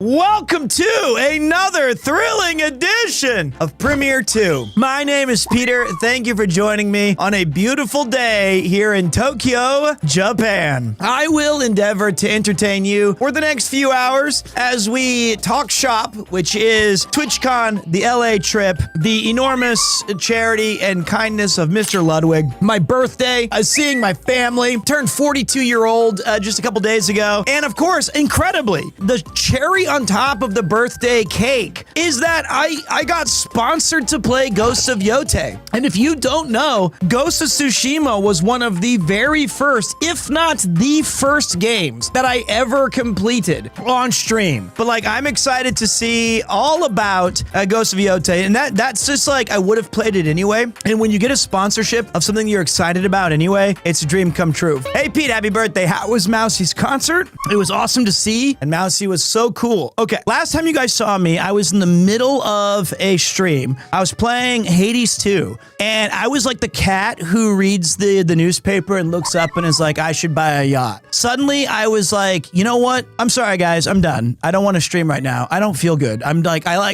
Welcome to another thrilling edition of PremierTwo. My name is Peter. Thank you for joining me on a beautiful day here in Tokyo, Japan. I will endeavor to entertain you for the next few hours as we talk shop, which is TwitchCon, the LA trip, the enormous charity and kindness of Mr. Ludwig, my birthday, seeing my family, turned 42-year-old just a couple days ago, and of course, incredibly, the cherry on top of the birthday cake is that I got sponsored to play Ghost of Yotei. And if you don't know, Ghost of Tsushima was one of the very first, if not the first games that I ever completed on stream. But like, I'm excited to see all about Ghost of Yotei, and that's just like, I would have played it anyway. And when you get a sponsorship of something you're excited about anyway, it's a dream come true. Hey Pete, happy birthday. How was Mousie's concert? It was awesome to see, and Mousie was so cool. Okay, last time you guys saw me, I was in the middle of a stream. I was playing Hades 2, and I was like the cat who reads the newspaper and looks up and is like, I should buy a yacht. Suddenly, I was like, you know what? I'm sorry, guys. I'm done. I don't want to stream right now. I don't feel good. I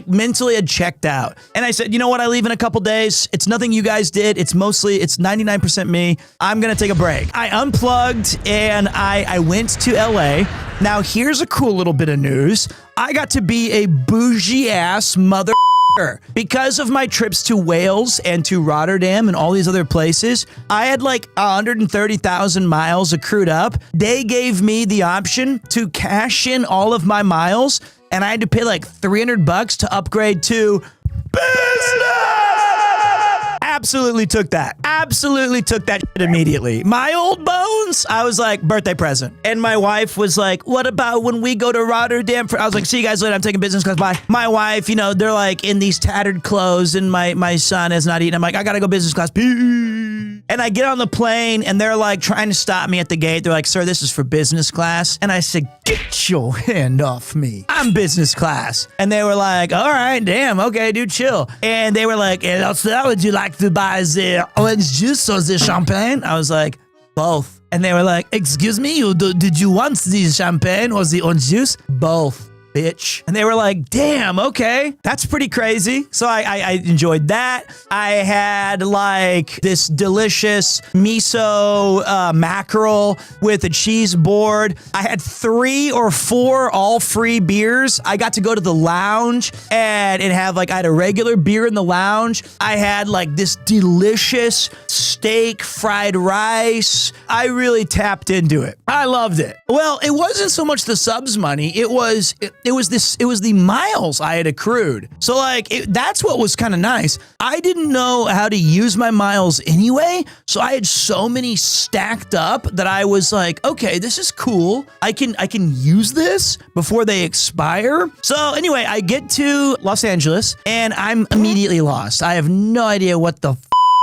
mentally had checked out. And I said, you know what? I leave in a couple days. It's nothing you guys did. It's 99% me. I'm going to take a break. I unplugged and I went to LA. Now, here's a cool little bit of news. I got to be a bougie-ass mother because of my trips to Wales and to Rotterdam and all these other places. I had like 130,000 miles accrued up. They gave me the option to cash in all of my miles, and I had to pay like $300 to upgrade to business. Absolutely took that. Absolutely took that shit immediately. My old bones, I was like, birthday present. And my wife was like, what about when we go to Rotterdam? I was like, see you guys later. I'm taking business class. Bye. My wife, you know, they're like in these tattered clothes and my son has not eaten. I'm like, I gotta go business class. And I get on the plane and they're like trying to stop me at the gate. They're like, sir, this is for business class. And I said, get your hand off me. I'm business class. And they were like, all right, damn. Okay, dude, chill. And they were like, hey, would you like to buy the orange juice or the champagne? I was like, both. And they were like, excuse me, did you want the champagne or the orange juice? Both, bitch. And they were like, damn, okay, that's pretty crazy. So I enjoyed that. I had like this delicious miso mackerel with a cheese board. I had 3 or 4 all free beers. I got to go to the lounge and I had a regular beer in the lounge. I had like this delicious steak, fried rice. I really tapped into it. I loved it. Well, it wasn't so much the subs money. It was the miles I had accrued. So like, that's what was kind of nice. I didn't know how to use my miles anyway. So I had so many stacked up that I was like, okay, this is cool. I can use this before they expire. So anyway, I get to Los Angeles and I'm immediately lost. I have no idea what the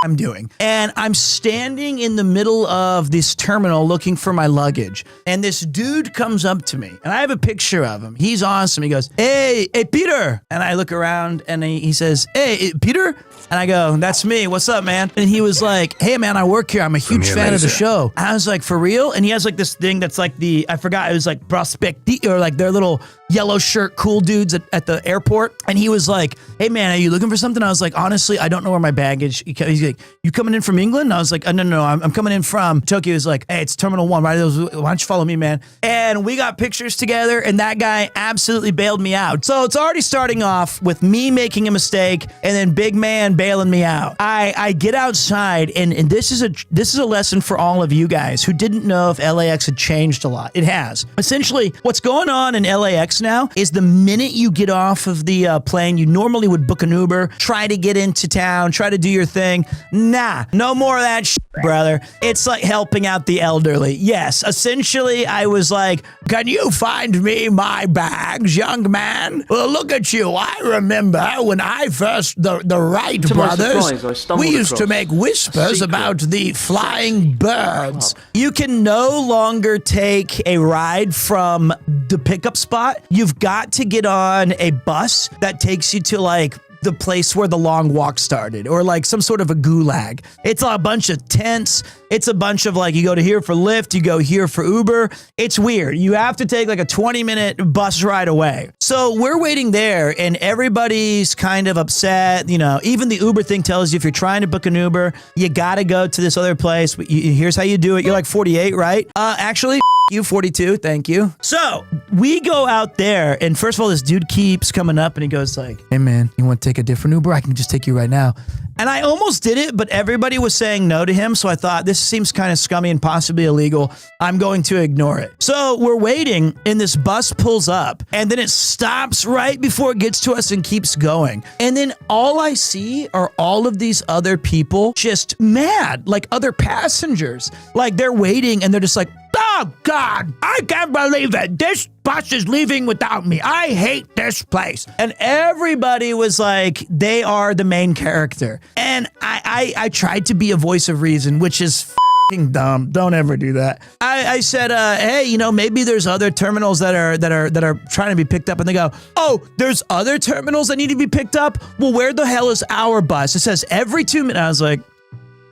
I'm doing. And I'm standing in the middle of this terminal looking for my luggage. And this dude comes up to me and I have a picture of him. He's awesome. He goes, hey, Peter. And I look around and he says, hey, Peter. And I go, that's me. What's up, man? And he was like, hey, man, I work here. I'm a huge fan of the show. And I was like, for real? And he has like this thing that's like I forgot, it was like Prospect, or like their little yellow shirt cool dudes at the airport. And he was like, hey, man, are you looking for something? I was like, honestly, I don't know where my baggage. He's like, you coming in from England? And I was like, no, I'm coming in from Tokyo. He's like, hey, it's Terminal 1, right? Why don't you follow me, man? And we got pictures together and that guy absolutely bailed me out. So it's already starting off with me making a mistake and then big man bailing me out. I get outside and this is a lesson for all of you guys who didn't know if LAX had changed a lot. It has. Essentially, what's going on in LAX now is the minute you get off of the plane, you normally would book an Uber, try to get into town, try to do your thing. Nah, no more of that shit, brother. It's like helping out the elderly. Yes, essentially, I was like, can you find me my bags, young man? Well, look at you. I remember when I first, the Wright brothers, we used to make whispers about the flying birds. You can no longer take a ride from the pickup spot. You've got to get on a bus that takes you to like the place where the long walk started, or like some sort of a gulag. It's a bunch of tents. It's a bunch of like, you go to here for Lyft, you go here for Uber. It's weird. You have to take like a 20-minute bus ride away. So we're waiting there and everybody's kind of upset. You know, even the Uber thing tells you if you're trying to book an Uber, you got to go to this other place. Here's how you do it. You're like 48, right? Actually, you 42. Thank you. So we go out there and first of all, this dude keeps coming up and he goes like, hey man, you want to take a different Uber? I can just take you right now. And I almost did it, but everybody was saying no to him. So I thought this seems kind of scummy and possibly illegal. I'm going to ignore it. So we're waiting and this bus pulls up and then it stops right before it gets to us and keeps going. And then all I see are all of these other people just mad, like other passengers. Like they're waiting and they're just like, oh God, I can't believe it. This bus is leaving without me. I hate this place. And everybody was like, they are the main character. And I tried to be a voice of reason, which is f***ing dumb. Don't ever do that. I said, hey, you know, maybe there's other terminals that are trying to be picked up. And they go, oh, there's other terminals that need to be picked up? Well, where the hell is our bus? It says every 2 minutes. I was like,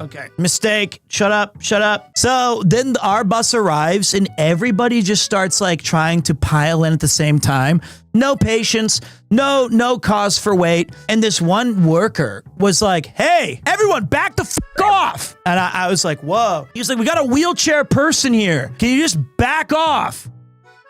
okay, mistake. Shut up. Shut up. So then our bus arrives and everybody just starts like trying to pile in at the same time. No patience, no cause for wait. And this one worker was like, hey, everyone back the f*** off. And I was like, whoa. He was like, we got a wheelchair person here. Can you just back off?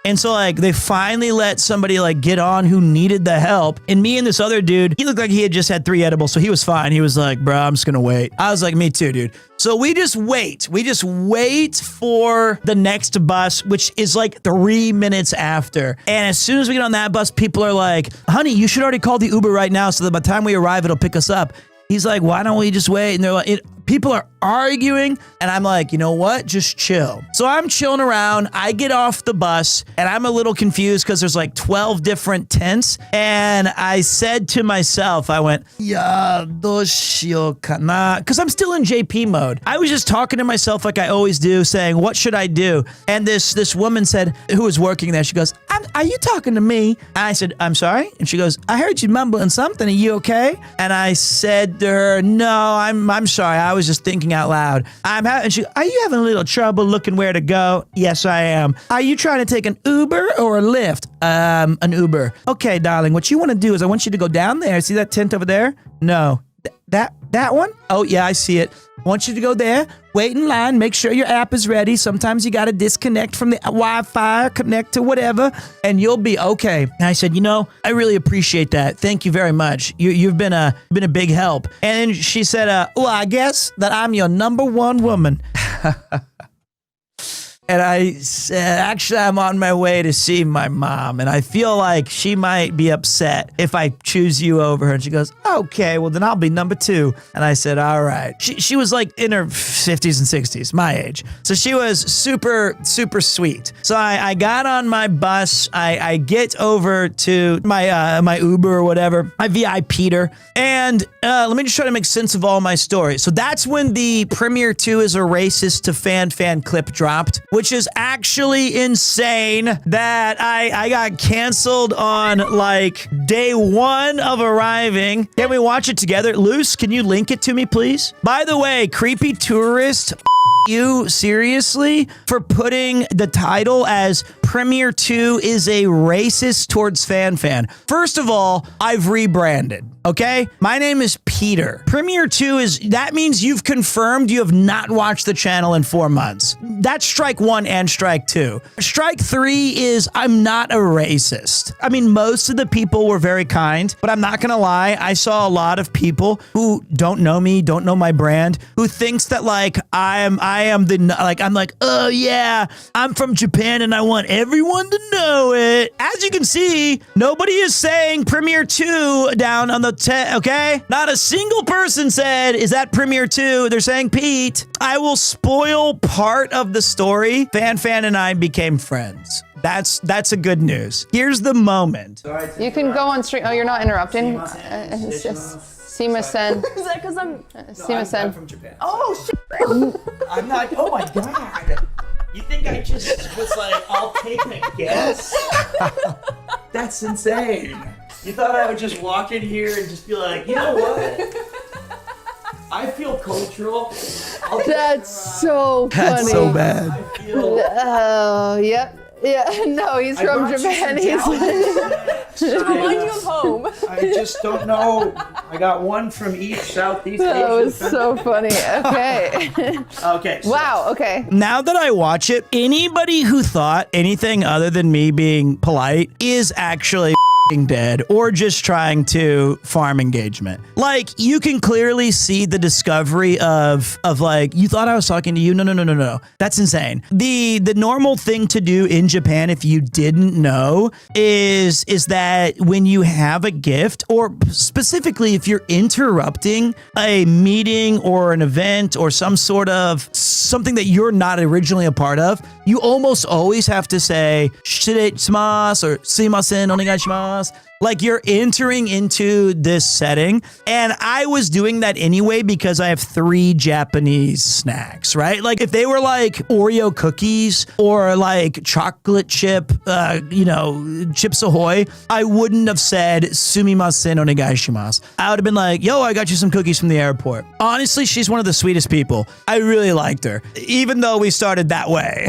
And so like they finally let somebody like get on who needed the help. And me and this other dude, he looked like he had just had 3 edibles. So he was fine. He was like, bro, I'm just gonna wait. I was like, me too, dude. So we just wait. We just wait for the next bus, which is like 3 minutes after. And as soon as we get on that bus, people are like, honey, you should already call the Uber right now so that by the time we arrive, it'll pick us up. He's like, why don't we just wait? And they're like, people are arguing. And I'm like, you know what? Just chill. So I'm chilling around. I get off the bus and I'm a little confused because there's like 12 different tents. And I said to myself, I went, yeah, doshio kana. Because I'm still in JP mode. I was just talking to myself like I always do, saying, what should I do? And this woman said, who was working there, she goes, are you talking to me? And I said, I'm sorry. And she goes, I heard you mumbling something. Are you okay? And I said to her, no, I'm sorry. I was just thinking out loud. And she, are you having a little trouble looking where to go? Yes, I am. Are you trying to take an Uber or a Lyft? An Uber. Okay, darling, what you want to do is I want you to go down there. See that tent over there? No. That one? Oh, yeah, I see it. I want you to go there, wait in line, make sure your app is ready. Sometimes you got to disconnect from the Wi-Fi, connect to whatever, and you'll be okay. And I said, you know, I really appreciate that. Thank you very much. You've been a big help. And she said, well, I guess that I'm your number one woman. And I said, actually, I'm on my way to see my mom. And I feel like she might be upset if I choose you over her. And she goes, okay, well, then I'll be number 2. And I said, all right. She was like in her 50s and 60s, my age. So she was super, super sweet. So I got on my bus. I get over to my Uber or whatever. I VIP'd her. And let me just try to make sense of all my stories. So that's when the PremierTwo is a racist to fan clip dropped, which is actually insane that I got canceled on like day 1 of arriving. Can we watch it together? Luce, can you link it to me, please? By the way, creepy tourist, you seriously for putting the title as PremierTwo is a racist towards fan. First of all, I've rebranded. Okay, my name is Peter. PremierTwo that means you've confirmed you have not watched the channel in 4 months. That's strike 1 and strike 2. Strike 3 is I'm not a racist. I mean, most of the people were very kind, but I'm not gonna lie. I saw a lot of people who don't know me, don't know my brand, who thinks that like I'm like, oh yeah, I'm from Japan and I want everyone to know it. As you can see, nobody is saying PremierTwo down on the okay? Not a single person said, is that PremierTwo? They're saying Pete. I will spoil part of the story. Fan and I became friends. That's a good news. Here's the moment. You can go on stream. Oh, you're not interrupting? It's just Sima-sen. Is that because I'm... Sima-sen. I'm from Japan. Oh, shit. I'm not... Oh, my God. You think I just was like, I'll take a guess? That's insane. You thought I would just walk in here and just be like, you know what? I feel cultural. That's so funny. That's so bad. Oh, yep. Yeah, no, he's from Japan. He's Remind you of home. I just don't know. I got one from each Southeast Asian. That was so funny. Okay. Okay. So Wow, okay. now that I watch it, anybody who thought anything other than me being polite is actually dead or just trying to farm engagement. Like, you can clearly see the discovery of like, you thought I was talking to you? No. That's insane. The normal thing to do in Japan, if you didn't know, is that when you have a gift, or specifically if you're interrupting a meeting or an event or some sort of something that you're not originally a part of, you almost always have to say shiretshimasu or sumimasen onegaishimasu. Like, you're entering into this setting, and I was doing that anyway because I have 3 Japanese snacks, right? Like, if they were like Oreo cookies or like chocolate chip, Chips Ahoy, I wouldn't have said sumimasen onegaishimasu. I would have been like, yo, I got you some cookies from the airport. Honestly, she's one of the sweetest people. I really liked her, even though we started that way.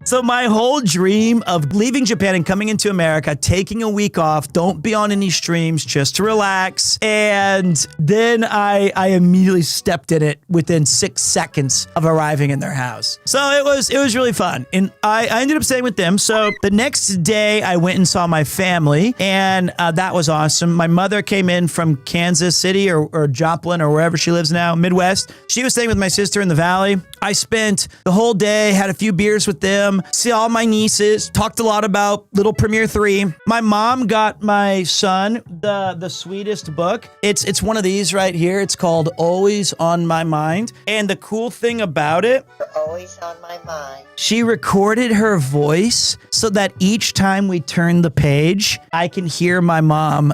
So my whole dream of leaving Japan and coming into America, taking a week off, don't be on any streams, just to relax. And then I immediately stepped in it within 6 seconds of arriving in their house. So it was really fun. And I ended up staying with them. So the next day I went and saw my family, and that was awesome. My mother came in from Kansas City or Joplin or wherever she lives now, Midwest. She was staying with my sister in the Valley. I spent the whole day, had a few beers with them, see all my nieces, talked a lot about little Premiere 3. My mom got my son the sweetest book. It's one of these right here. It's called Always on My Mind. And the cool thing about it, Always on my mind. she recorded her voice so that each time we turn the page, I can hear my mom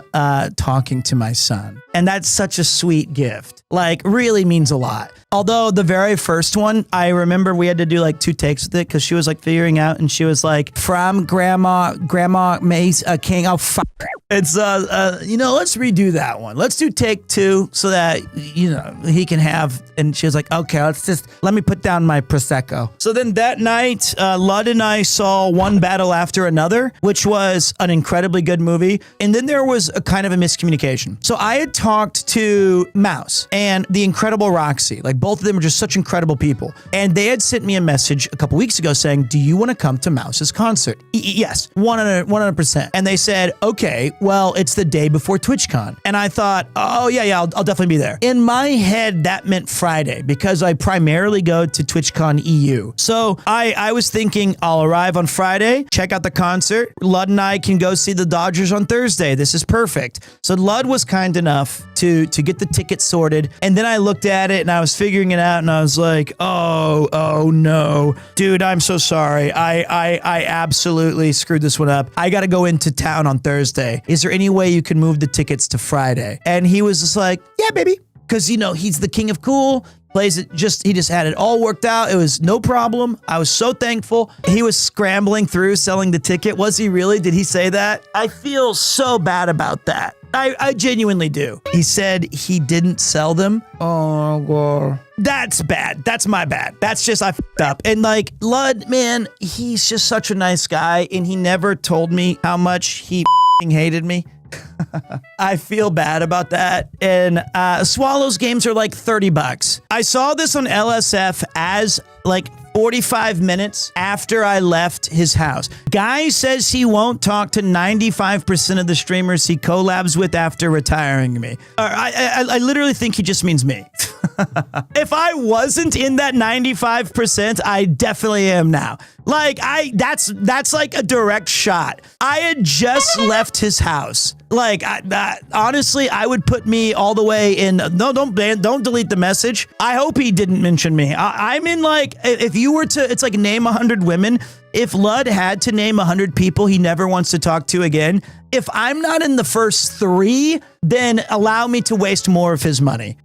talking to my son. And that's such a sweet gift. Like, really means a lot. Although the very first one, I remember we had to do like 2 takes with it because she was like figuring out, and she was like, from Grandma Mace King. Oh, fuck. It's, let's redo that one. Let's do take 2 so that, he can have, and she was like, okay, let me put down my Prosecco. So then that night, Lud and I saw One Battle After Another, which was an incredibly good movie. And then there was a kind of a miscommunication. So I had talked to Mouse and the incredible Roxy. Like, both of them are just such incredible people. And they had sent me a message a couple weeks ago saying, do you want to come to Mouse's concert? Yes, 100%. And they said, okay, well, it's the day before TwitchCon. And I thought, oh, yeah, I'll definitely be there. In my head, that meant Friday because I primarily go to TwitchCon EU. So I was thinking I'll arrive on Friday, check out the concert. Lud and I can go see the Dodgers on Thursday. This is perfect. So Lud was kind enough to get the ticket sorted. And then I looked at it and I was figuring it out, and I was like, oh no, dude, I'm so sorry. I absolutely screwed this one up. I got to go into town on Thursday. Is there any way you can move the tickets to Friday? And he was just like, yeah, baby. Because, he's the king of cool. He just had it all worked out. It was no problem. I was so thankful. He was scrambling through selling the ticket. Was he really? Did he say that? I feel so bad about that. I genuinely do. He said he didn't sell them. Oh, God. That's bad. That's my bad. That's just, I fucked up. And like, Lud, man, he's just such a nice guy, and he never told me how much he hated me. I feel bad about that. And Swallows games are like $30. I saw this on LSF as like 45 minutes after I left his house. Guy says he won't talk to 95% of the streamers he collabs with after retiring me. I literally think he just means me. If I wasn't in that 95%, I definitely am now. Like, that's like a direct shot. I had just left his house. Like, honestly, I would put me all the way in. No, don't delete the message. I hope he didn't mention me. I'm in, like, if you were to, it's like name 100 women. If Lud had to name 100 people he never wants to talk to again, if I'm not in the first 3, then allow me to waste more of his money.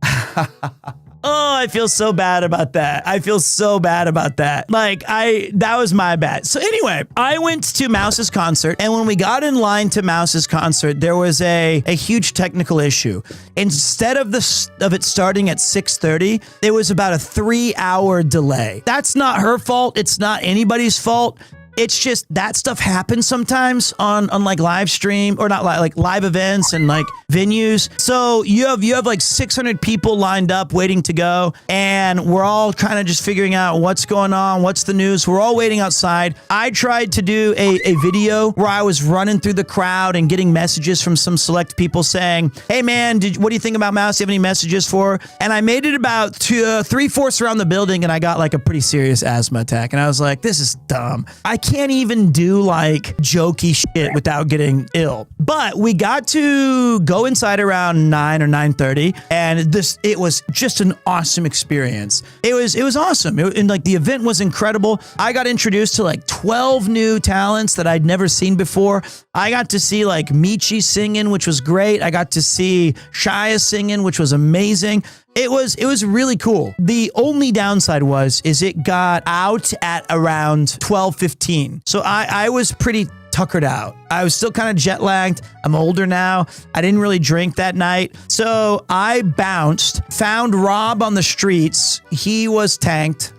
Oh, I feel so bad about that. I feel so bad about that. Like, that was my bad. So anyway, I went to Mouse's concert, and when we got in line to Mouse's concert, there was a huge technical issue. Instead of it starting at 6:30, it was about a 3-hour delay. That's not her fault. It's not anybody's fault. It's just that stuff happens sometimes on like live stream or not like live events and like venues. So you have like 600 people lined up waiting to go, and we're all kind of just figuring out what's going on, what's the news. We're all waiting outside. I tried to do a video where I was running through the crowd and getting messages from some select people saying, "Hey man, what do you think about Mouse? Do you have any messages for?" And I made it about 3/4 around the building, and I got like a pretty serious asthma attack. And I was like, this is dumb. I can't even do like jokey shit without getting ill. But we got to go inside around 9 or 9:30, and it was just an awesome experience. It was awesome. And like the event was incredible. I got introduced to like 12 new talents that I'd never seen before. I got to see like Michi singing, which was great. I got to see Shia singing, which was amazing. It was really cool. The only downside is it got out at around 12:15. So I was pretty tuckered out. I was still kind of jet lagged. I'm older now. I didn't really drink that night. So I bounced, found Rob on the streets. He was tanked.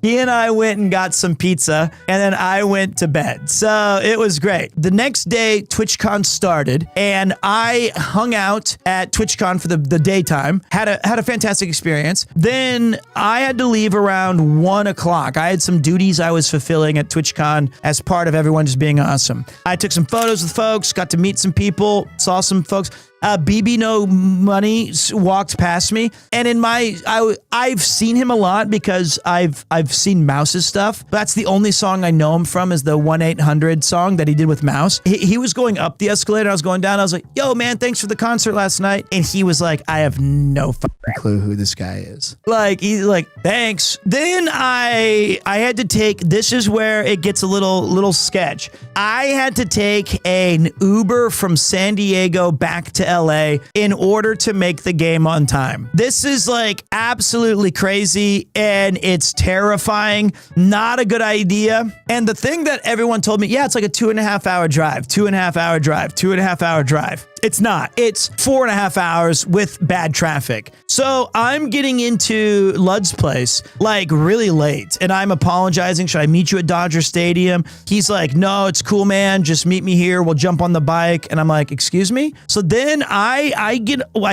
He and I went and got some pizza, and then I went to bed. So it was great. The next day, TwitchCon started, and I hung out at TwitchCon for the daytime. Had a fantastic experience. Then I had to leave around 1 o'clock. I had some duties I was fulfilling at TwitchCon as part of everyone just being awesome. I took some photos with folks, got to meet some people, saw some folks. BB No Money walked past me, and I've seen him a lot because I've seen Mouse's stuff. That's the only song I know him from is the 1-800 song that he did with Mouse. He was going up the escalator, I was going down. I was like, "Yo, man, thanks for the concert last night," and he was like, "I have no fucking clue who this guy is." Like he's like, "Thanks." Then I had to take. This is where it gets a little sketch. I had to take an Uber from San Diego back to LA in order to make the game on time. This is like absolutely crazy, and it's terrifying. Not a good idea. And the thing that everyone told me, yeah, it's like a 2.5-hour drive, 2.5-hour drive, 2.5-hour drive. It's not. It's 4.5 hours with bad traffic. So I'm getting into Lud's place like really late, and I'm apologizing. Should I meet you at Dodger Stadium? He's like, "No, it's cool, man. Just meet me here. We'll jump on the bike." And I'm like, "Excuse me?" So then I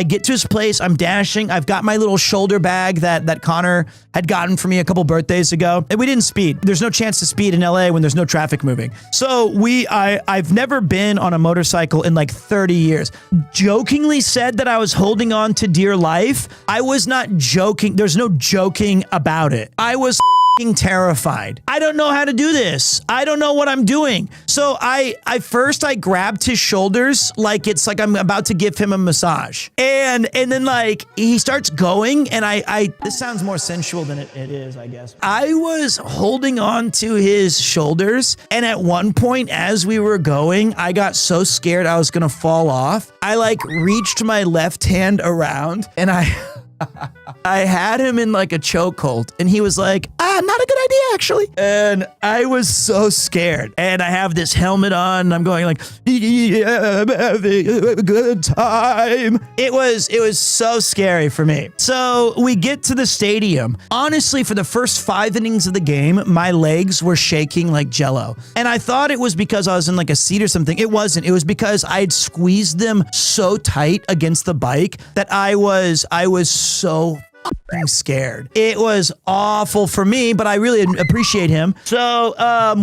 get to his place. I'm dashing. I've got my little shoulder bag that Connor had gotten for me a couple birthdays ago, and we didn't speed. There's no chance to speed in LA when there's no traffic moving. So I've never been on a motorcycle in like 30 years. Jokingly said that I was holding on to dear life. I was not joking. There's no joking about it. I was terrified. I don't know how to do this. I don't know what I'm doing. So I first grabbed his shoulders like it's like I'm about to give him a massage. And then like he starts going, and this sounds more sensual than it is, I guess. I was holding on to his shoulders, and at one point as we were going, I got so scared I was gonna fall off. I like reached my left hand around, and I had him in like a chokehold, and he was like, "Not a good idea, actually." And I was so scared, and I have this helmet on, and I'm going like, "Yeah, I'm having a good time." It was so scary for me. So we get to the stadium. Honestly, for the first 5 innings of the game, my legs were shaking like jello. And I thought it was because I was in like a seat or something. It wasn't. It was because I had squeezed them so tight against the bike that I was so fucking scared. It was awful for me, but I really appreciate him. So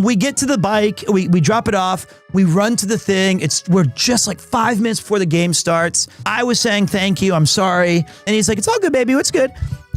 we get to the bike, we drop it off, we run to the thing. We're just like 5 minutes before the game starts. I was saying thank you, I'm sorry, and he's like, "It's all good, baby, what's good?"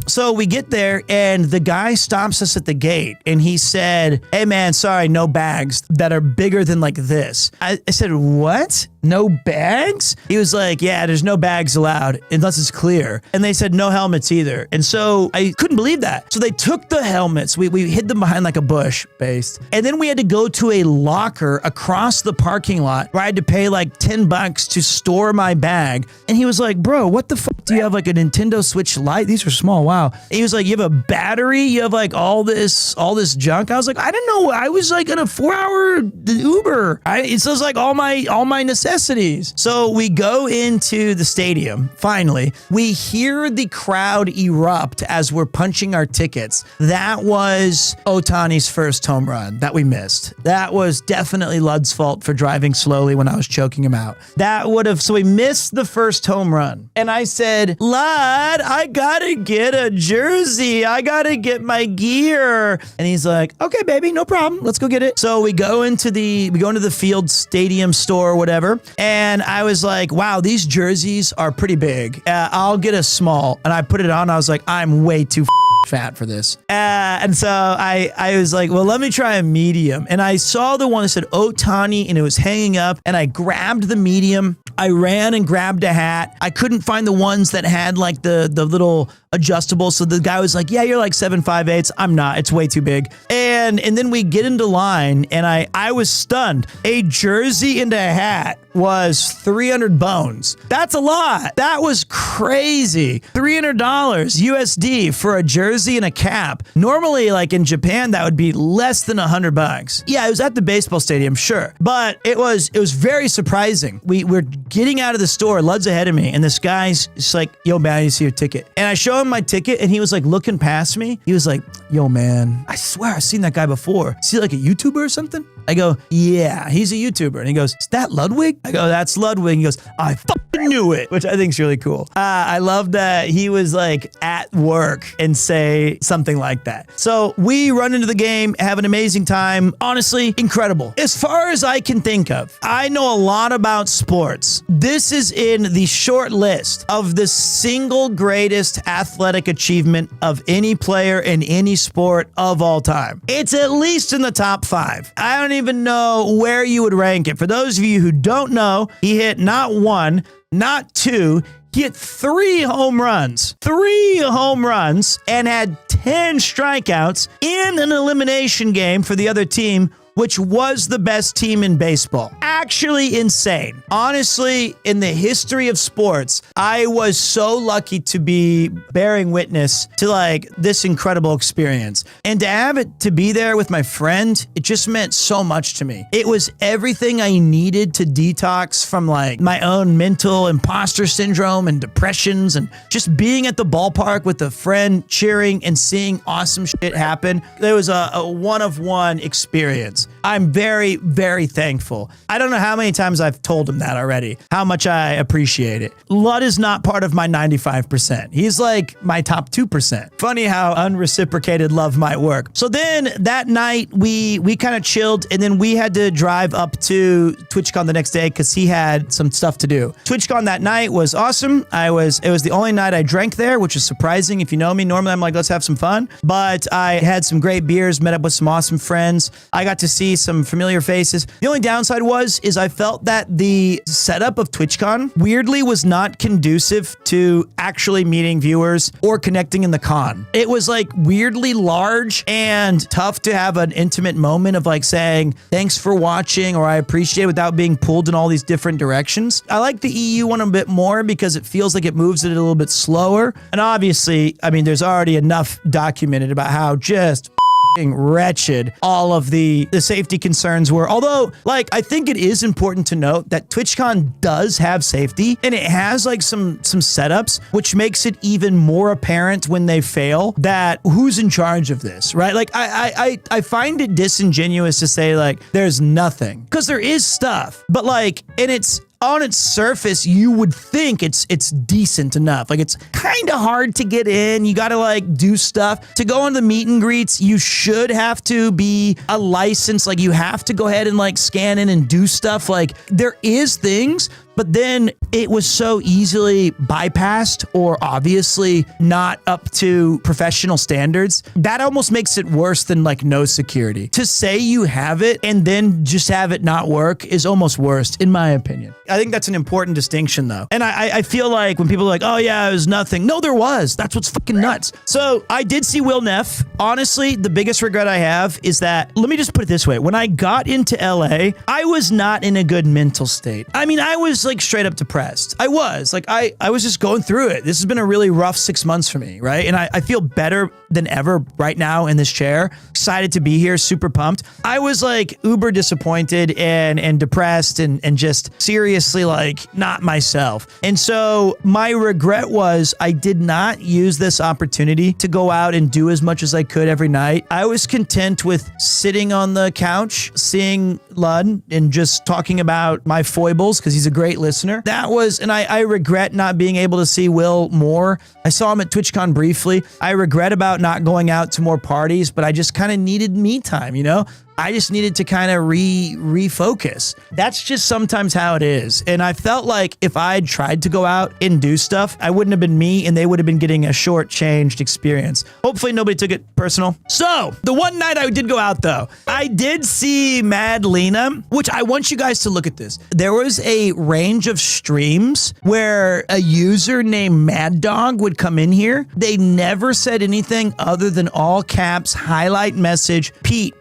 So we get there and the guy stops us at the gate and he said, hey man, sorry, no bags that are bigger than like this. I said, what? No bags? He was like, yeah, there's no bags allowed unless it's clear. And they said no helmets either. And so I couldn't believe that. So they took the helmets. We hid them behind like a bush based. And then we had to go to a locker across the parking lot where I had to pay like $10 to store my bag. And he was like, bro, what the fuck? Do you have like a Nintendo Switch Lite? These are small. Wow. And he was like, you have a battery? You have like all this junk? I was like, I didn't know. I was like in a 4-hour Uber. It was like all my necessities. So we go into the stadium. Finally, we hear the crowd erupt as we're punching our tickets. That was Ohtani's first home run that we missed. That was definitely Lud's fault for driving slowly when I was choking him out. So we missed the first home run. And I said, Lud, I gotta get a jersey. I gotta get my gear. And he's like, okay, baby, no problem. Let's go get it. So we go into the field stadium store or whatever. And I was like, wow, these jerseys are pretty big. I'll get a small. And I put it on. I was like, I'm way too fat for this. And so I was like, well, let me try a medium. And I saw the one that said Ohtani and it was hanging up and I grabbed the medium. I ran and grabbed a hat. I couldn't find the ones that had like the little adjustable. So the guy was like, yeah, you're like 7'5". I'm not. It's way too big. And then we get into line and I was stunned. A jersey and a hat was 300 bones. That's a lot. That was crazy. $300 USD for a jersey and a cap. Normally, like in Japan, that would be less than $100. Yeah, it was at the baseball stadium, sure. But it was very surprising. We're getting out of the store. Lud's ahead of me. And this guy's just like, yo, man, I see your ticket. And I show him my ticket and he was like looking past me. He was like, yo, man, I swear I've seen that guy before. Is he like a YouTuber or something? I go, yeah, he's a YouTuber. And he goes, is that Ludwig? I go, that's Ludwig. He goes, I fucking knew it, which I think is really cool. I love that he was like at work and say something like that. So we run into the game, have an amazing time. Honestly, incredible. As far as I can think of, I know a lot about sports. This is in the short list of the single greatest athletic achievement of any player in any sport of all time. It's at least in the top 5. I don't even know where you would rank it. For those of you who don't know, he hit not 1, not 2, he hit 3 home runs. 3 home runs and had 10 strikeouts in an elimination game for the other team, which was the best team in baseball. Actually insane. Honestly, in the history of sports, I was so lucky to be bearing witness to like this incredible experience. And to have it to be there with my friend, it just meant so much to me. It was everything I needed to detox from like my own mental imposter syndrome and depressions and just being at the ballpark with a friend cheering and seeing awesome shit happen. There was a one-of-one experience. I'm very, very thankful. I don't know how many times I've told him that already, how much I appreciate it. Lud is not part of my 95%. He's like my top 2%. Funny how unreciprocated love might work. So then that night we kind of chilled and then we had to drive up to TwitchCon the next day because he had some stuff to do. TwitchCon that night was awesome. It was the only night I drank there, which is surprising. If you know me, normally I'm like, let's have some fun. But I had some great beers, met up with some awesome friends. I got to see some familiar faces. The only downside is I felt that the setup of TwitchCon weirdly was not conducive to actually meeting viewers or connecting in the con. It was like weirdly large and tough to have an intimate moment of like saying, thanks for watching or I appreciate it without being pulled in all these different directions. I like the EU one a bit more because it feels like it moves it a little bit slower. And obviously, I mean, there's already enough documented about how just wretched all of the safety concerns were. Although, like, I think it is important to note that TwitchCon does have safety and it has like some setups, which makes it even more apparent when they fail that who's in charge of this, right? Like, I find it disingenuous to say like there's nothing because there is stuff, but like, and it's on its surface, you would think it's decent enough. Like, it's kind of hard to get in. You got to like do stuff to go on the meet and greets. You should have to be a license. Like, you have to go ahead and like scan in and do stuff. Like, there is things, but then it was so easily bypassed or obviously not up to professional standards. That almost makes it worse than like no security. To say you have it and then just have it not work is almost worse, in my opinion. I think that's an important distinction though. And I feel like when people are like, oh yeah, it was nothing. No, there was. That's what's fucking nuts. So I did see Will Neff. Honestly, the biggest regret I have is that, let me just put it this way. When I got into LA, I was not in a good mental state. I mean, I was like straight up depressed. I was like, I was just going through it. This has been a really rough 6 months for me, right? And I feel better than ever right now in this chair. Excited to be here, super pumped. I was like uber disappointed and depressed and just seriously like not myself. And so my regret was I did not use this opportunity to go out and do as much as I could every night. I was content with sitting on the couch, seeing Lud and just talking about my foibles because he's a great listener. That was, and I regret not being able to see Will more. I saw him at TwitchCon briefly. I regret about not going out to more parties, but I just kind of needed me time, you know? I just needed to kind of refocus. That's just sometimes how it is. And I felt like if I had tried to go out and do stuff, I wouldn't have been me and they would have been getting a shortchanged experience. Hopefully nobody took it personal. So the one night I did go out though, I did see Mad Lena, which I want you guys to look at this. There was a range of streams where a user named Mad Dog would come in here. They never said anything other than all caps, highlight message, Pete.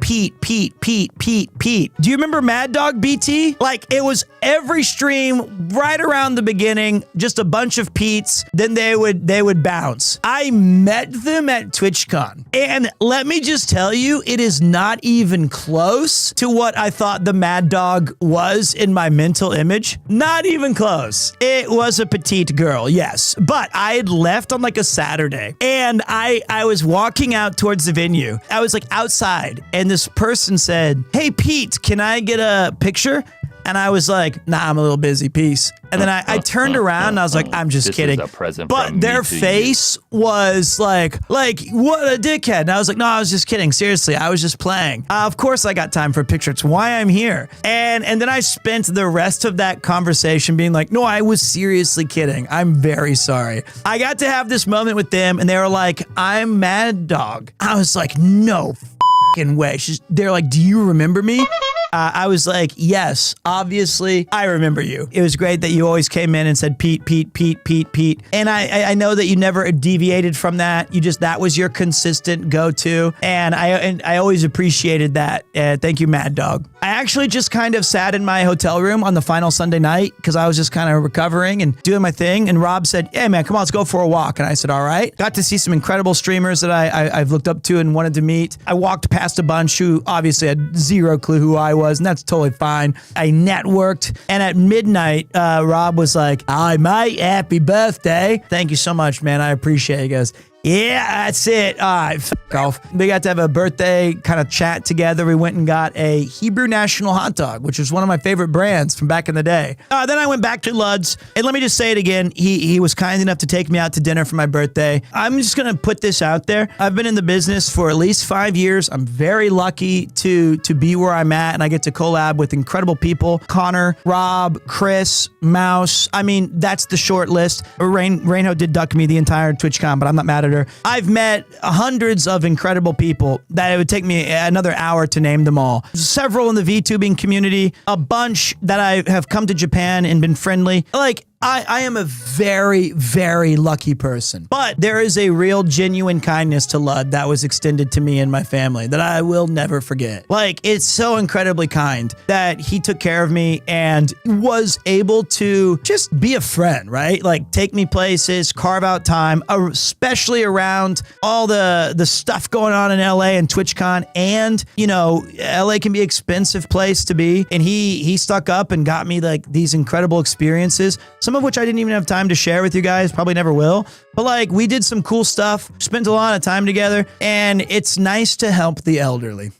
Do you remember Mad Dog BT? Like it was every stream right around the beginning, just a bunch of Pete's, then they would bounce. I met them at TwitchCon. And let me just tell you, it is not even close to what I thought the Mad Dog was in my mental image. Not even close. It was a petite girl, yes. But I had left on like a Saturday and I was walking out towards the venue. I was like outside and this person said, hey, Pete, can I get a picture? And I was like, nah, I'm a little busy, peace. And then I turned around and I was like, I'm just kidding. Is a present but from their me to face was like, what a dickhead. And I was like, no, I was just kidding. Seriously, I was just playing. Of course I got time for a picture. It's why I'm here. And then I spent the rest of that conversation being like, no, I was seriously kidding. I'm very sorry. I got to have this moment with them and they were like, I'm Mad Dog. I was like, no fucking way. They're like, do you remember me? I was like, yes, obviously, I remember you. It was great that you always came in and said, Pete. And I know that you never deviated from that. That was your consistent go-to. And I always appreciated that. Thank you, Mad Dog. I actually just kind of sat in my hotel room on the final Sunday night because I was just kind of recovering and doing my thing. And Rob said, hey man, come on, let's go for a walk. And I said, all right. Got to see some incredible streamers that I've looked up to and wanted to meet. I walked past a bunch who obviously had zero clue who I was, and that's totally fine. I networked, and at midnight, Rob was like, hi mate, happy birthday. Thank you so much, man. I appreciate it. He goes, yeah, that's it. All right, f*** off. We got to have a birthday kind of chat together. We went and got a Hebrew National hot dog, which was one of my favorite brands from back in the day. Then I went back to Lud's, and let me just say it again. He was kind enough to take me out to dinner for my birthday. I'm just going to put this out there. I've been in the business for at least 5 years. I'm very lucky to be where I'm at, and I get to collab with incredible people. Connor, Rob, Chris, Mouse. I mean, that's the short list. Rainho did duck me the entire TwitchCon, but I'm not mad at her. I've met hundreds of incredible people that it would take me another hour to name them all. Several in the VTubing community, a bunch that I have come to Japan and been friendly. Like, I am a very, very lucky person. But there is a real genuine kindness to Lud that was extended to me and my family that I will never forget. Like, it's so incredibly kind that he took care of me and was able to just be a friend, right? Like, take me places, carve out time, especially around all the stuff going on in LA and TwitchCon. And, you know, LA can be an expensive place to be. And he stuck up and got me like these incredible experiences. Some of which I didn't even have time to share with you guys, probably never will. But like, we did some cool stuff, spent a lot of time together, and it's nice to help the elderly.